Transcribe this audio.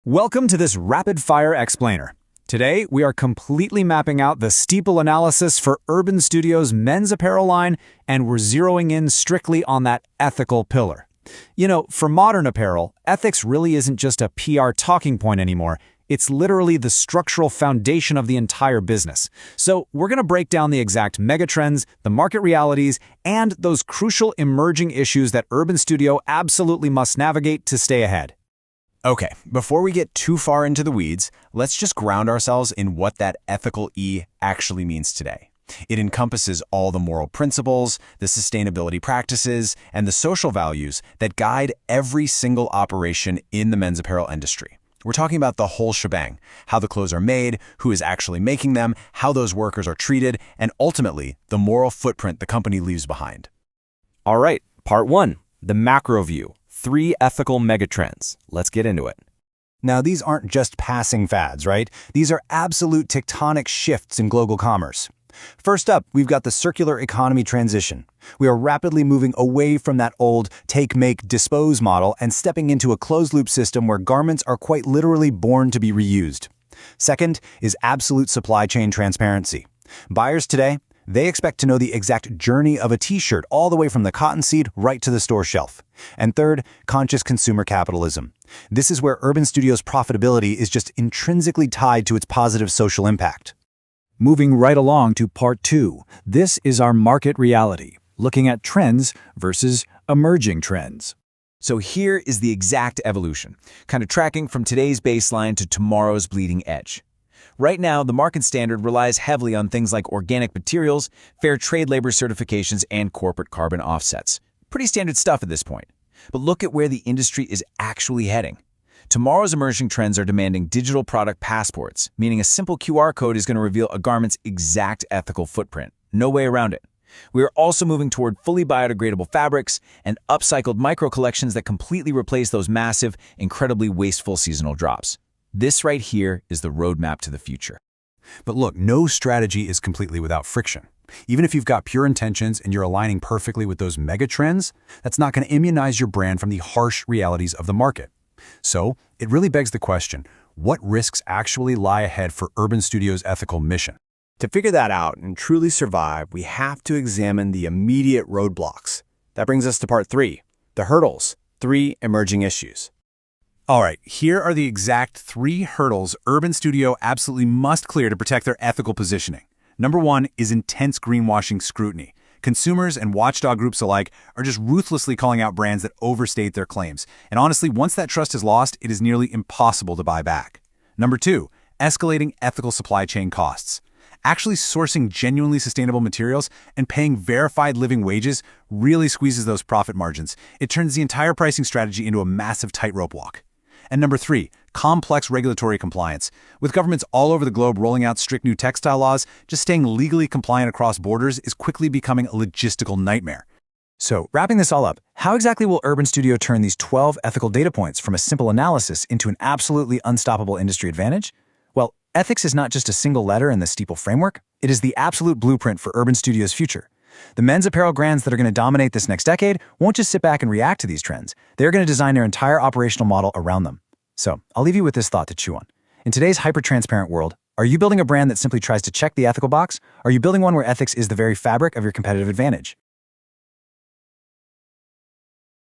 Welcome to this rapid-fire explainer. Today, we are completely mapping out the steeple analysis for Urban Studios' men's apparel line, and we're zeroing in strictly on that ethical pillar. You know, for modern apparel, ethics really isn't just a PR talking point anymore. It's literally the structural foundation of the entire business. So we're going to break down the exact megatrends, the market realities, and those crucial emerging issues that Urban Studio absolutely must navigate to stay ahead. Okay, before we get too far into the weeds, let's just ground ourselves in what that ethical E actually means today. It encompasses all the moral principles, the sustainability practices, and the social values that guide every single operation in the men's apparel industry. We're talking about the whole shebang, how the clothes are made, who is actually making them, how those workers are treated, and ultimately, the moral footprint the company leaves behind. All right, part one, the macro view. 3 ethical megatrends. Let's get into it. Now, these aren't just passing fads, right? These are absolute tectonic shifts in global commerce. First up, we've got the circular economy transition. We are rapidly moving away from that old take, make, dispose model and stepping into a closed-loop system where garments are quite literally born to be reused. Second is absolute supply chain transparency. Buyers today, they expect to know the exact journey of a t-shirt all the way from the cotton seed right to the store shelf. And third, conscious consumer capitalism. This is where Urban Studios' profitability is just intrinsically tied to its positive social impact. Moving right along to part 2, this is our market reality, looking at trends versus emerging trends. So here is the exact evolution, kind of tracking from today's baseline to tomorrow's bleeding edge. Right now, the market standard relies heavily on things like organic materials, fair trade labor certifications, and corporate carbon offsets. Pretty standard stuff at this point. But look at where the industry is actually heading. Tomorrow's emerging trends are demanding digital product passports, meaning a simple QR code is going to reveal a garment's exact ethical footprint. No way around it. We are also moving toward fully biodegradable fabrics and upcycled micro-collections that completely replace those massive, incredibly wasteful seasonal drops. This right here is the roadmap to the future. But look, no strategy is completely without friction. Even if you've got pure intentions and you're aligning perfectly with those mega trends, that's not going to immunize your brand from the harsh realities of the market. So it really begs the question, what risks actually lie ahead for Urban Studios' ethical mission? To figure that out and truly survive, we have to examine the immediate roadblocks. That brings us to part 3, the hurdles, 3 emerging issues. All right, here are the exact 3 hurdles Urban Studio absolutely must clear to protect their ethical positioning. Number 1 is intense greenwashing scrutiny. Consumers and watchdog groups alike are just ruthlessly calling out brands that overstate their claims. And honestly, once that trust is lost, it is nearly impossible to buy back. Number 2, escalating ethical supply chain costs. Actually sourcing genuinely sustainable materials and paying verified living wages really squeezes those profit margins. It turns the entire pricing strategy into a massive tightrope walk. And number 3, complex regulatory compliance. With governments all over the globe rolling out strict new textile laws, just staying legally compliant across borders is quickly becoming a logistical nightmare. So, wrapping this all up, how exactly will Urban Studio turn these 12 ethical data points from a simple analysis into an absolutely unstoppable industry advantage? Well, ethics is not just a single letter in the steeple framework. It is the absolute blueprint for Urban Studio's future. The men's apparel brands that are going to dominate this next decade won't just sit back and react to these trends. They're going to design their entire operational model around them. So, I'll leave you with this thought to chew on. In today's hyper-transparent world, are you building a brand that simply tries to check the ethical box? Or are you building one where ethics is the very fabric of your competitive advantage?